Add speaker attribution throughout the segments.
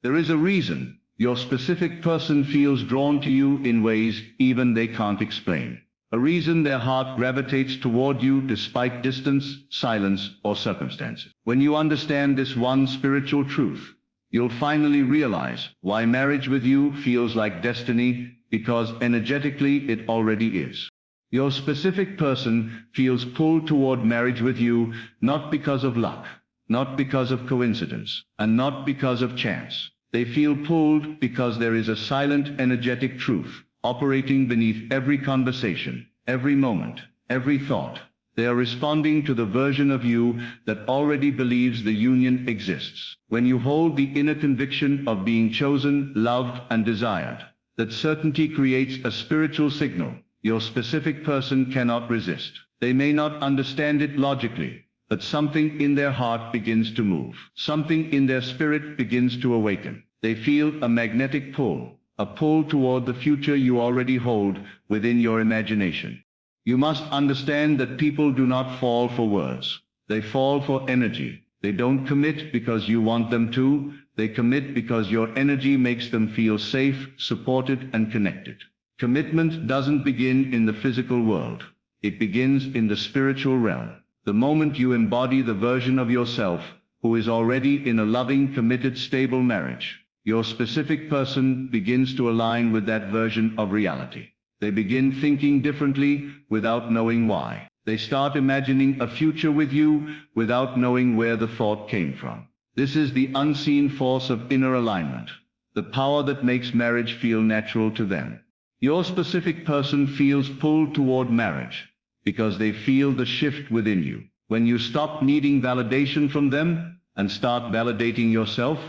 Speaker 1: There is a reason your specific person feels drawn to you in ways even they can't explain. A reason their heart gravitates toward you despite distance, silence, or circumstances. When you understand this one spiritual truth, you'll finally realize why marriage with you feels like destiny, because energetically it already is. Your specific person feels pulled toward marriage with you not because of luck, not because of coincidence, and not because of chance. They feel pulled because there is a silent energetic truth operating beneath every conversation, every moment, every thought. They are responding to the version of you that already believes the union exists. When you hold the inner conviction of being chosen, loved, and desired, that certainty creates a spiritual signal your specific person cannot resist. They may not understand it logically, but something in their heart begins to move. Something in their spirit begins to awaken. They feel a magnetic pull, a pull toward the future you already hold within your imagination. You must understand that people do not fall for words. They fall for energy. They don't commit because you want them to. They commit because your energy makes them feel safe, supported, and connected. Commitment doesn't begin in the physical world. It begins in the spiritual realm. The moment you embody the version of yourself who is already in a loving, committed, stable marriage, your specific person begins to align with that version of reality. They begin thinking differently without knowing why. They start imagining a future with you without knowing where the thought came from. This is the unseen force of inner alignment, the power that makes marriage feel natural to them. Your specific person feels pulled toward marriage because they feel the shift within you. When you stop needing validation from them and start validating yourself,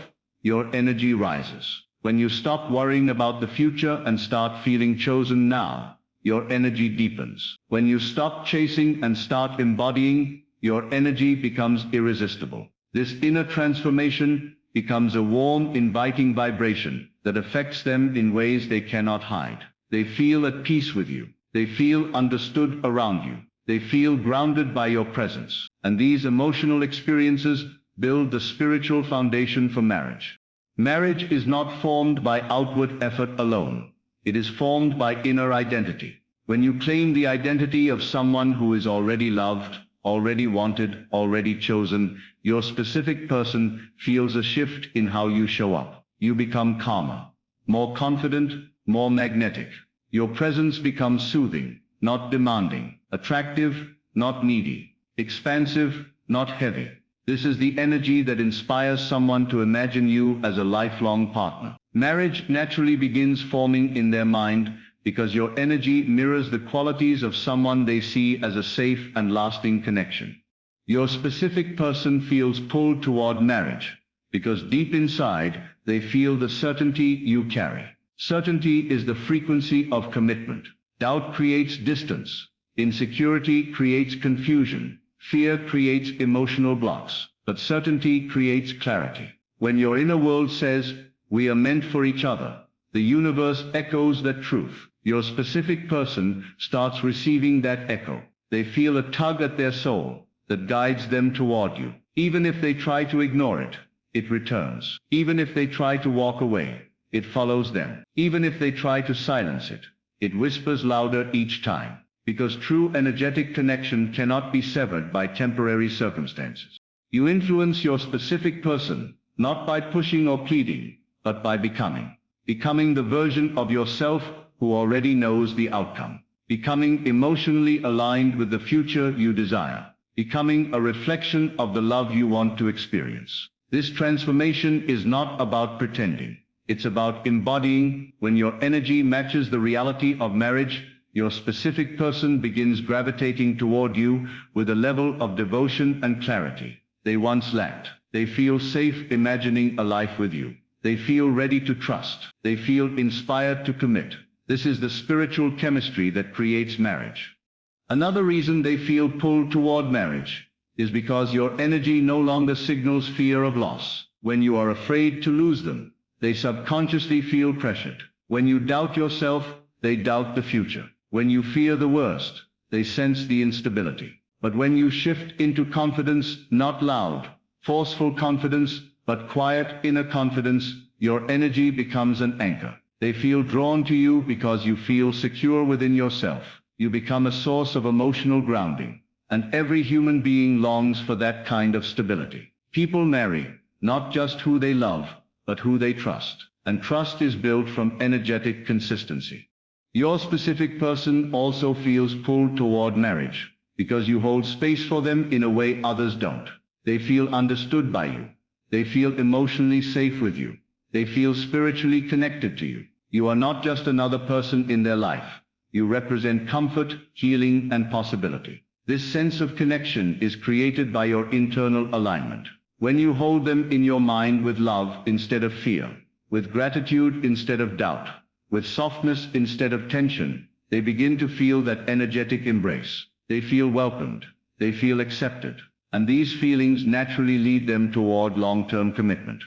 Speaker 1: your energy rises. When you stop worrying about the future and start feeling chosen now, your energy deepens. When you stop chasing and start embodying, your energy becomes irresistible. This inner transformation becomes a warm, inviting vibration that affects them in ways they cannot hide. They feel at peace with you. They feel understood around you. They feel grounded by your presence. And these emotional experiences build the spiritual foundation for marriage. Marriage is not formed by outward effort alone. It is formed by inner identity. When you claim the identity of someone who is already loved, already wanted, already chosen, your specific person feels a shift in how you show up. You become calmer, more confident, more magnetic. Your presence becomes soothing, not demanding, attractive, not needy, expansive, not heavy. This is the energy that inspires someone to imagine you as a lifelong partner. Marriage naturally begins forming in their mind because your energy mirrors the qualities of someone they see as a safe and lasting connection. Your specific person feels pulled toward marriage because deep inside they feel the certainty you carry. Certainty is the frequency of commitment. Doubt creates distance. Insecurity creates confusion. Fear creates emotional blocks. But certainty creates clarity. When your inner world says, "We are meant for each other," the universe echoes that truth. Your specific person starts receiving that echo. They feel a tug at their soul that guides them toward you. Even if they try to ignore it, it returns. Even if they try to walk away, it follows them. Even if they try to silence it, it whispers louder each time. Because true energetic connection cannot be severed by temporary circumstances. You influence your specific person, not by pushing or pleading, but by becoming. Becoming the version of yourself who already knows the outcome. Becoming emotionally aligned with the future you desire. Becoming a reflection of the love you want to experience. This transformation is not about pretending. It's about embodying. When your energy matches the reality of marriage, your specific person begins gravitating toward you with a level of devotion and clarity they once lacked. They feel safe imagining a life with you. They feel ready to trust. They feel inspired to commit. This is the spiritual chemistry that creates marriage. Another reason they feel pulled toward marriage is because your energy no longer signals fear of loss. When you are afraid to lose them, they subconsciously feel pressured. When you doubt yourself, they doubt the future. When you fear the worst, they sense the instability. But when you shift into confidence, not loud, forceful confidence, but quiet inner confidence, Your energy becomes an anchor. They feel drawn to you because you feel secure within yourself. You become a source of emotional grounding. And every human being longs for that kind of stability. People marry, not just who they love, but who they trust. And trust is built from energetic consistency. Your specific person also feels pulled toward marriage, because you hold space for them in a way others don't. They feel understood by you. They feel emotionally safe with you. They feel spiritually connected to you. You are not just another person in their life. You represent comfort, healing, and possibility. This sense of connection is created by your internal alignment. When you hold them in your mind with love instead of fear, with gratitude instead of doubt, with softness instead of tension, they begin to feel that energetic embrace. They feel welcomed. They feel accepted. And these feelings naturally lead them toward long-term commitment.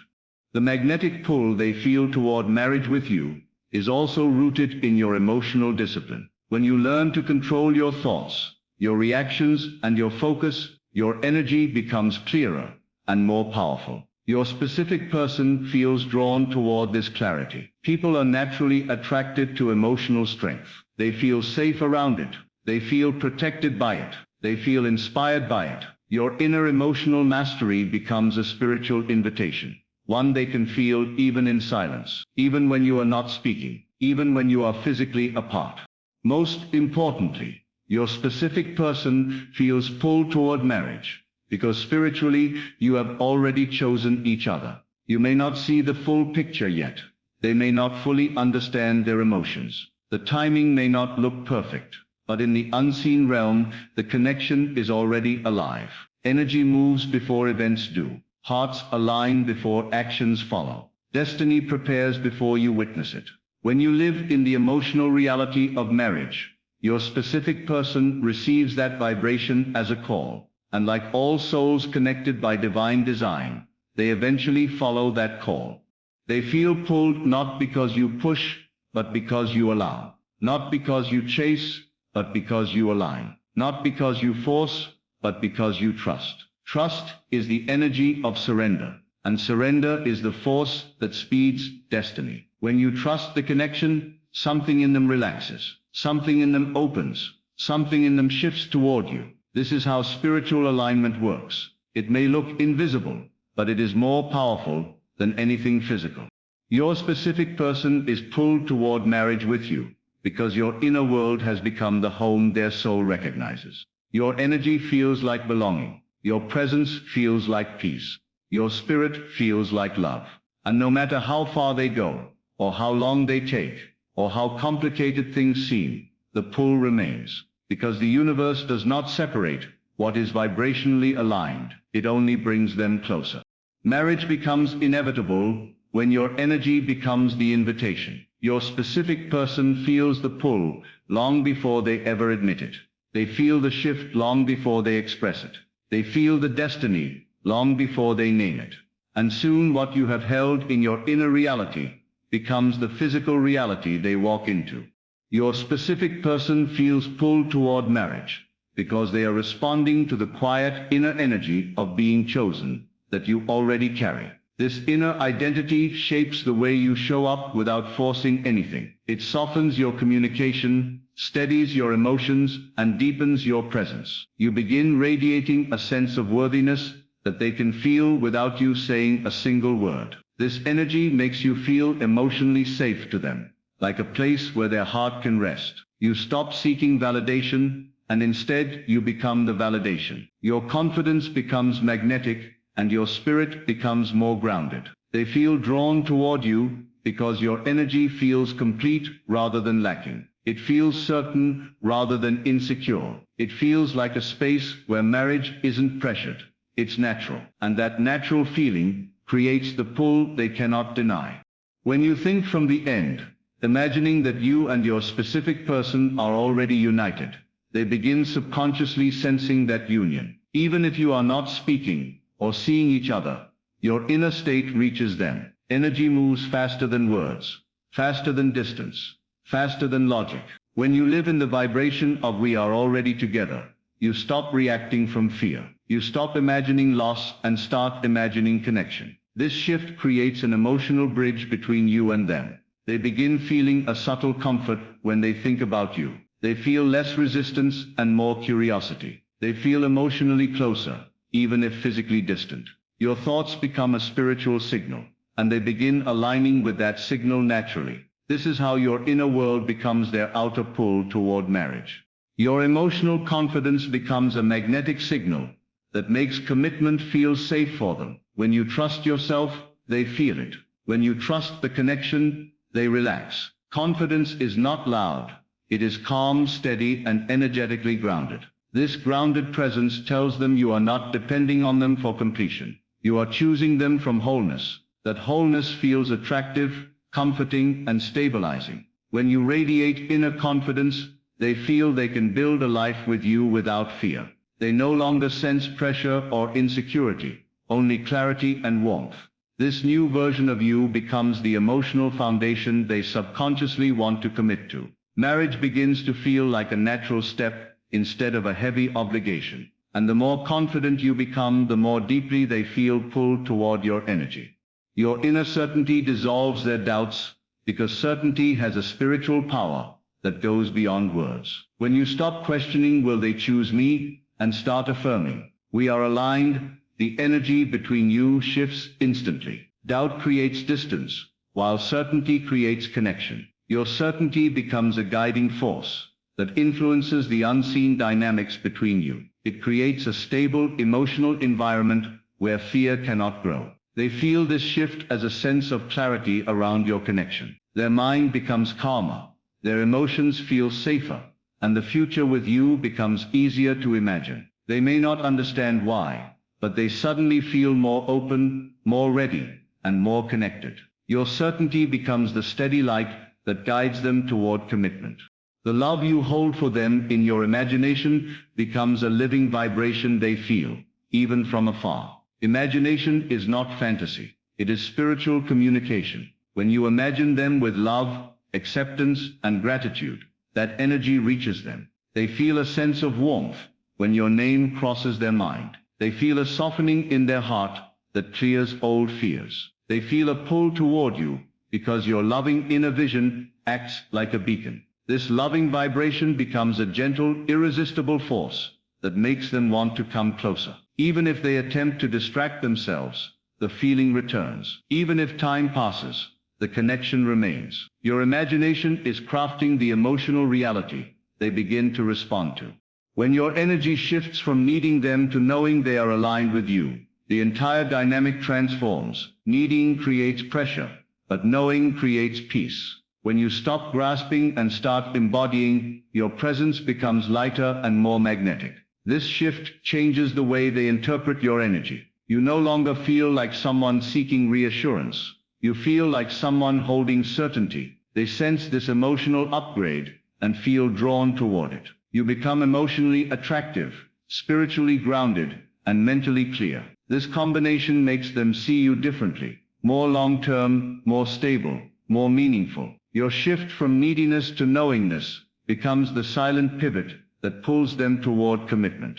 Speaker 1: The magnetic pull they feel toward marriage with you is also rooted in your emotional discipline. When you learn to control your thoughts, your reactions, and your focus, your energy becomes clearer and more powerful. Your specific person feels drawn toward this clarity. People are naturally attracted to emotional strength. They feel safe around it. They feel protected by it. They feel inspired by it. Your inner emotional mastery becomes a spiritual invitation, one they can feel even in silence, even when you are not speaking, even when you are physically apart. Most importantly, your specific person feels pulled toward marriage, because spiritually you have already chosen each other. You may not see the full picture yet. They may not fully understand their emotions. The timing may not look perfect. But in the unseen realm, the connection is already alive. Energy moves before events do. Hearts align before actions follow. Destiny prepares before you witness it. When you live in the emotional reality of marriage, your specific person receives that vibration as a call. And like all souls connected by divine design, they eventually follow that call. They feel pulled not because you push, but because you allow. Not because you chase, but because you align. Not because you force, but because you trust. Trust is the energy of surrender, and surrender is the force that speeds destiny. When you trust the connection, something in them relaxes, something in them opens, something in them shifts toward you. This is how spiritual alignment works. It may look invisible, but it is more powerful than anything physical. Your specific person is pulled toward marriage with you, because your inner world has become the home their soul recognizes. Your energy feels like belonging. Your presence feels like peace. Your spirit feels like love. And no matter how far they go, or how long they take, or how complicated things seem, the pull remains. Because the universe does not separate what is vibrationally aligned. It only brings them closer. Marriage becomes inevitable when your energy becomes the invitation. Your specific person feels the pull long before they ever admit it. They feel the shift long before they express it. They feel the destiny long before they name it. And soon what you have held in your inner reality becomes the physical reality they walk into. Your specific person feels pulled toward marriage because they are responding to the quiet inner energy of being chosen that you already carry. This inner identity shapes the way you show up without forcing anything. It softens your communication, steadies your emotions, and deepens your presence. You begin radiating a sense of worthiness that they can feel without you saying a single word. This energy makes you feel emotionally safe to them, like a place where their heart can rest. You stop seeking validation, and instead you become the validation. Your confidence becomes magnetic, and your spirit becomes more grounded. They feel drawn toward you because your energy feels complete rather than lacking. It feels certain rather than insecure. It feels like a space where marriage isn't pressured. It's natural. And that natural feeling creates the pull they cannot deny. When you think from the end, imagining that you and your specific person are already united, they begin subconsciously sensing that union. Even if you are not speaking or seeing each other, your inner state reaches them. Energy moves faster than words, faster than distance, faster than logic. When you live in the vibration of we are already together, you stop reacting from fear. You stop imagining loss and start imagining connection. This shift creates an emotional bridge between you and them. They begin feeling a subtle comfort when they think about you. They feel less resistance and more curiosity. They feel emotionally closer, even if physically distant. Your thoughts become a spiritual signal, and they begin aligning with that signal naturally. This is how your inner world becomes their outer pull toward marriage. Your emotional confidence becomes a magnetic signal that makes commitment feel safe for them. When you trust yourself, they feel it. When you trust the connection, they relax. Confidence is not loud. It is calm, steady, and energetically grounded. This grounded presence tells them you are not depending on them for completion. You are choosing them from wholeness. That wholeness feels attractive, comforting, and stabilizing. When you radiate inner confidence, they feel they can build a life with you without fear. They no longer sense pressure or insecurity, only clarity and warmth. This new version of you becomes the emotional foundation they subconsciously want to commit to. Marriage begins to feel like a natural step instead of a heavy obligation. And the more confident you become, the more deeply they feel pulled toward your energy. Your inner certainty dissolves their doubts, because certainty has a spiritual power that goes beyond words. When you stop questioning, will they choose me, and start affirming, we are aligned, the energy between you shifts instantly. Doubt creates distance, while certainty creates connection. Your certainty becomes a guiding force that influences the unseen dynamics between you. It creates a stable emotional environment where fear cannot grow. They feel this shift as a sense of clarity around your connection. Their mind becomes calmer, their emotions feel safer, and the future with you becomes easier to imagine. They may not understand why, but they suddenly feel more open, more ready, and more connected. Your certainty becomes the steady light that guides them toward commitment. The love you hold for them in your imagination becomes a living vibration they feel, even from afar. Imagination is not fantasy. It is spiritual communication. When you imagine them with love, acceptance, and gratitude, that energy reaches them. They feel a sense of warmth when your name crosses their mind. They feel a softening in their heart that clears old fears. They feel a pull toward you because your loving inner vision acts like a beacon. This loving vibration becomes a gentle, irresistible force that makes them want to come closer. Even if they attempt to distract themselves, the feeling returns. Even if time passes, the connection remains. Your imagination is crafting the emotional reality they begin to respond to. When your energy shifts from needing them to knowing they are aligned with you, the entire dynamic transforms. Needing creates pressure, but knowing creates peace. When you stop grasping and start embodying, your presence becomes lighter and more magnetic. This shift changes the way they interpret your energy. You no longer feel like someone seeking reassurance. You feel like someone holding certainty. They sense this emotional upgrade and feel drawn toward it. You become emotionally attractive, spiritually grounded, and mentally clear. This combination makes them see you differently, more long-term, more stable, more meaningful. Your shift from neediness to knowingness becomes the silent pivot that pulls them toward commitment.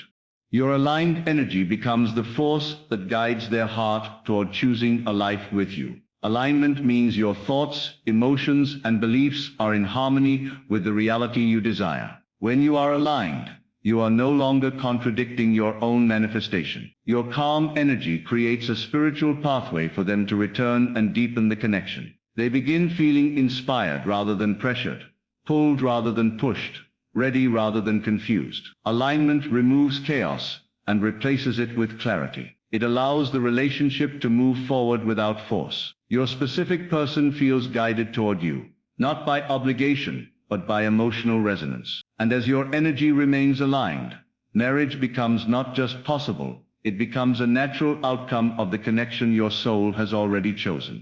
Speaker 1: Your aligned energy becomes the force that guides their heart toward choosing a life with you. Alignment means your thoughts, emotions, and beliefs are in harmony with the reality you desire. When you are aligned, you are no longer contradicting your own manifestation. Your calm energy creates a spiritual pathway for them to return and deepen the connection. They begin feeling inspired rather than pressured, pulled rather than pushed, ready rather than confused. Alignment removes chaos and replaces it with clarity. It allows the relationship to move forward without force. Your specific person feels guided toward you, not by obligation, but by emotional resonance. And as your energy remains aligned, marriage becomes not just possible, it becomes a natural outcome of the connection your soul has already chosen.